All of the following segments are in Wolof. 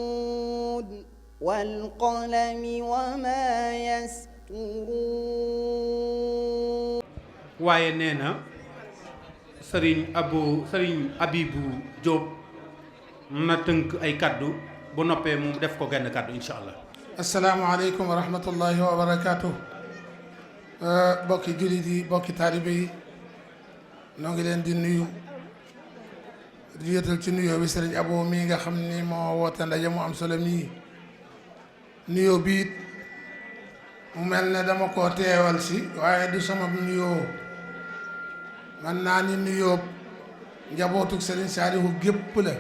نون والقلم وما يسطرون. waaye nee na sëriñ Abibu Jóob na tënk ay kaddu bu noppee mu def ko genn kaddu incha allah. asalaamaaleykum wa rahmatullahi wa barakaatu. bokki jullit yi bokki taalibe yi noo ngi leen di nuyu di yëtal ci nuyoo bi sëriñ Abo mii nga xam ni moo woote ndaje mu am solo mii. nuyoo biit mu mel ne dama koo teewal si waaye du sama nuyoo man naa ni nuyoo njabootug sëriñ Saalihu gépp la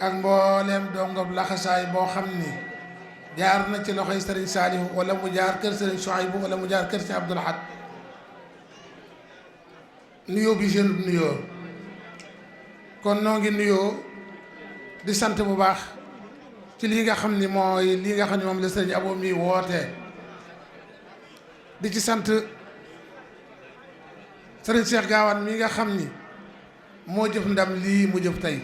ak mbooleem dongob laxasaay boo xam ni jaar na ci loxoy sëriñ Saalihu wala mu jaar kër sëriñ Suhaybu wala mu jaar kër si Abdul Ahad nuyoo bi seen nuyoo kon noo ngi nuyoo di sant bu baax ci lii nga xam ni mooy lii nga xam ni moom la sëriñ Abo mi woote di ci sant sëriñ Cheikh Gaawaan mi nga xam ni moo jëf ndam lii mu jëf tey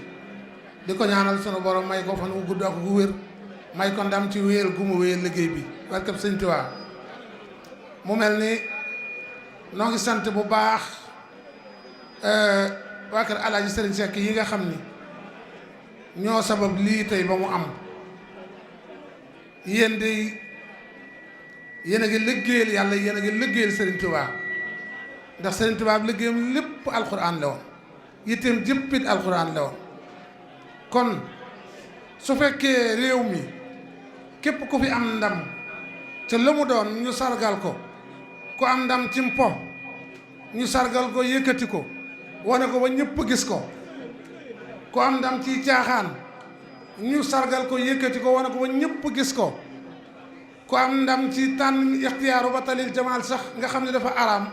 di ko ñaanal sunu borom may ko fan wu gudd ak gu wér may ko ndam ci wéer gu mu wéer liggéey bi barkab sëñ Tuubaa mu mel ni noo ngi sant bu baax waa kër Alaaji Sëriñ Seck yi nga xam ni ñoo sabab lii tey ba mu am yéen de yéen a ngi liggéeyal yàlla yéen a ngi liggéeyal Sëriñ Tuubaa ndax Sëriñ Tuubaa liggéeyam lépp alxuraan la woon yitteem jëppit alxuraan la woon kon su fekkee réew mi képp ku fi am ndam te la mu doon ñu sargal ko ku am ndam ci mpo ñu sargal ko yëkkati ko wane ko ba ñëpp gis ko ku am ndam ci caaxaan ñu sargal ko yëkkati ko wane ko ba ñëpp gis ko ku am ndam ci tànn ixtiyaaru ba talil jamaal sax nga xam ne dafa araam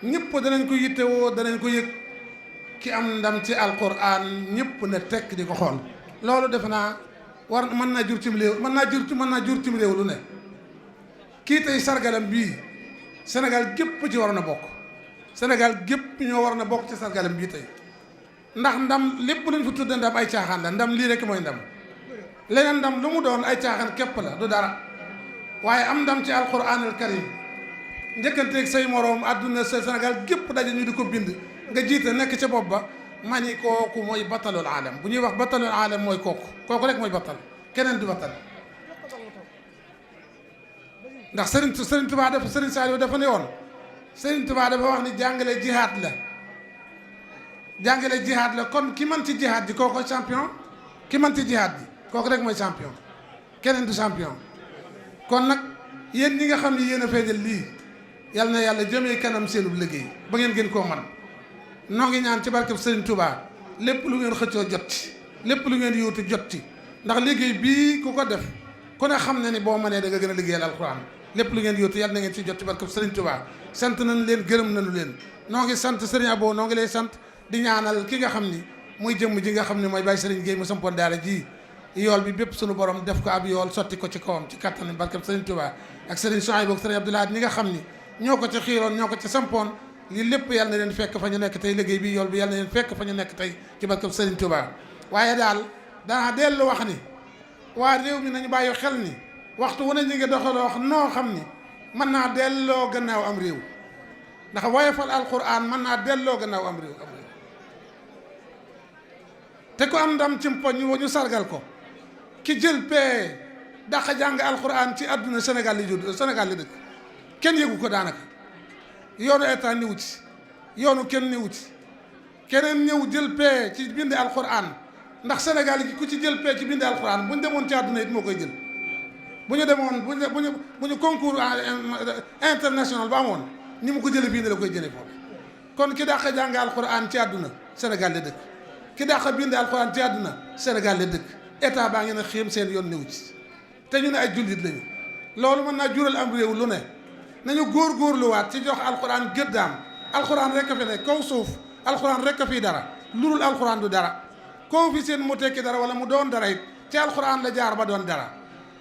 ñëpp danañ ko yittewoo danañ ko yëg ki am ndam ci alquran ñëpp na tekk di ko xool loolu defe naa war mën naa jur cim réew mën naa jur cim réew lu ne kii tey sargalam bii Sénégal gépp ci waroon a bokk Sénégal gépp ñoo waroon a bokk ci sargalam bii tey ndax ndam lépp luñ fi tudde ndam ay caaxaan la ndam lii rek mooy ndam leneen ndam lu mu doon ay caaxaan képp la du dara waaye am ndam ci alquranul karim njëkkanteeg say moroom àdduna sa Sénégal gépp daje ñu di ko bind nga jiite nekk ca bopp ba ma ni kooku mooy batalul aalam bu ñuy wax batalul aalam mooy kooku rek mooy batal keneen du batal ndax Sëriñ Tuubaa dafa Sëriñ Saaliw dafa ne woon Sëriñ Tuubaa dafa wax ni jàngale jihaad la kon ki mën ci jihaad ji kooku champion ki mën ci jihaad ji kooku rek mooy champion keneen du champion kon nag yéen ñi nga xam ne yéen a feeñal lii yal na yàlla jëmee kanam seenub liggéey ba ngeen gën koo man noo ngi ñaan ci barkeb Sëriñ Tuubaa lépp lu ngeen xëccoo jot ci lépp lu ngeen yóotu jot ci ndax liggéey bii ku ko def ku ne xam na ni boo mënee da nga gën a liggéeyal alxuraan lépp lu ngeen yóotu yàlla na ngeen ci jot ci barkeb Sëriñ Tuubaa sant nañ leen gërëm nañu leen noo ngi sant Sëriñ Abo noo ngi lay sant di ñaanal ki nga xam ni muy jëmm ji nga xam ne mooy Baye Sëriñ Gueye mu sampoon daara ji yool bi bépp suñu borom def ko ab yool sotti ko ci kawam ci kattan barkeb Sëriñ Tuubaa ak Sëriñ Suhaybu ak Sëriñ Abdul Ahad ñi nga xam ni ñoo ko ci xiiroon ñoo ko ci sampoon lii lépp yàlla na leen fekk fa ñu nekk tey liggéey bi yool bi yàlla na leen fekk fa ñu nekk tey ci barkeb Sëriñ Tuubaa waaye daal danaa dellu wax ni waa réew mi nañu bàyyi xel ni waxtu wu ne ñu ngi doxaloo wax noo xam ni mën naa delloo gannaaw am réew ndax woyofal alquran mën naa delloo gannaaw am réew te ku am ndam ci mpoñ ñu sargal ko ki jël pee dàq jàng alquran ci àdduna Sénégal li judd Sénégal li dëkk kenn yëgu ko daanaka yoonu état niwu ci yoonu kenn niwu ci keneen ñëw jël pee ci bindi alquran ndax Sénégal gi ku ci jël pee ci bindi alquran bu ñu demoon ci àdduna it moo koy jël bu ñu demoon bu ñu concours international ba amoon ni mu ko jële fii ne la koy jële foofu kon ki dàq jàng alquran ci àdduna Sénégal la dëkk ki dàq bindi alquran ci àdduna Sénégal la dëkk état baa ngi ne xiim seen yoon niwu ci te ñu ne ay jullit lañu loolu mën naa jural am réew lu ne nañu góorgóorluwaat ci jox alxuraan gëddaam alxuraan rek a fi ne kaw suuf alxuraan rek a fi dara lu dul alxuraan du dara koo fi seen mu tekki dara wala mu doon dara it ci alxuraan la jaar ba doon dara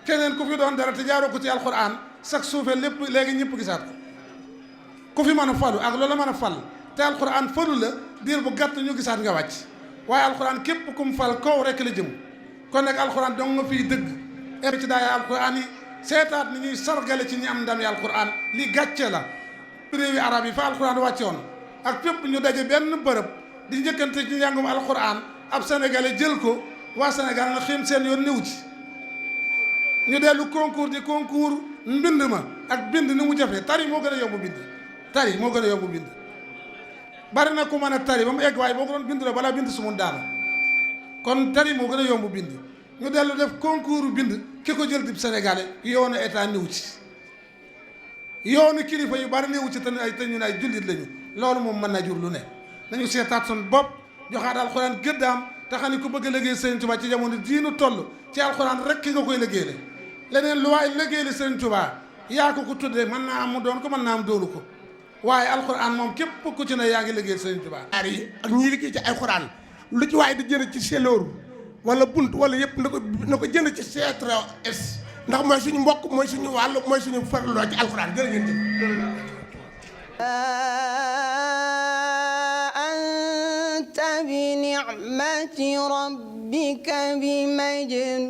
keneen ku fi doon dara te jaaroo ko ci alxuraan sax suufee lépp léegi ñëpp gisaat ko ku fi mën a falu ak loola mën a fal te alxuraan falu la diir bu gàtt ñu gisaat nga wàcc waaye alxuraan képp kum fal kaw rek la jëm kon nag alxuraan dong nga fiy dëgg eb ci daaya alxuraan yi seetaat ni ñuy sargale ci ñi am ndam yi alxuraan li gàcce la réewi arab yi fa alxuraan wàcce woon ak fépp ñu daje benn bërëb di njëkkante ci njàngum alxuraan ab sénégalais jël ko waa Sénégal nga xim seen yoon néew ci ñu dellu concours di concours mbind ma ak bind ni mu jafee tari moo gën a yomb bind tari moo gën a yomb bind bari na ku mën a tari ba mu egg waaye boo ko doon bind la balaa bind su mun daana kon tari moo gën a yomb bind ñu dellu def concours bind ki ko jël dib sénégalais yoonu état néew ci yoonu kilifa yu bari néew ci te ñu ne ay jullit lañu loolu moom mën na jur lu ne nañu seetaat son bopp joxaat alxuraan gëddaam te xam ne ku bëgg a liggéey Sëriñ Tuubaa ci jamono diinu toll ci alxuraan rek ki nga koy liggéeyale leneen lu waay liggéeyale Sëriñ Tuubaa yaa ko tuddee mën naa am mu doon ko mën naa am doonu ko waaye alxuraan moom képp ku ci ne yaa ngi liggéey Sëriñ Tuubaa yi ak ñii liggéey ci alxuraan lu ci waaye di jënd ci selóor wala bunt wala yëpp na ko jënd ci C3S ndax mooy suñu mbokk mooy suñu wàll mooy suñu farloo ci alxuraan jërë ngeen jëf anta bi ni'mati rabbika bi majnun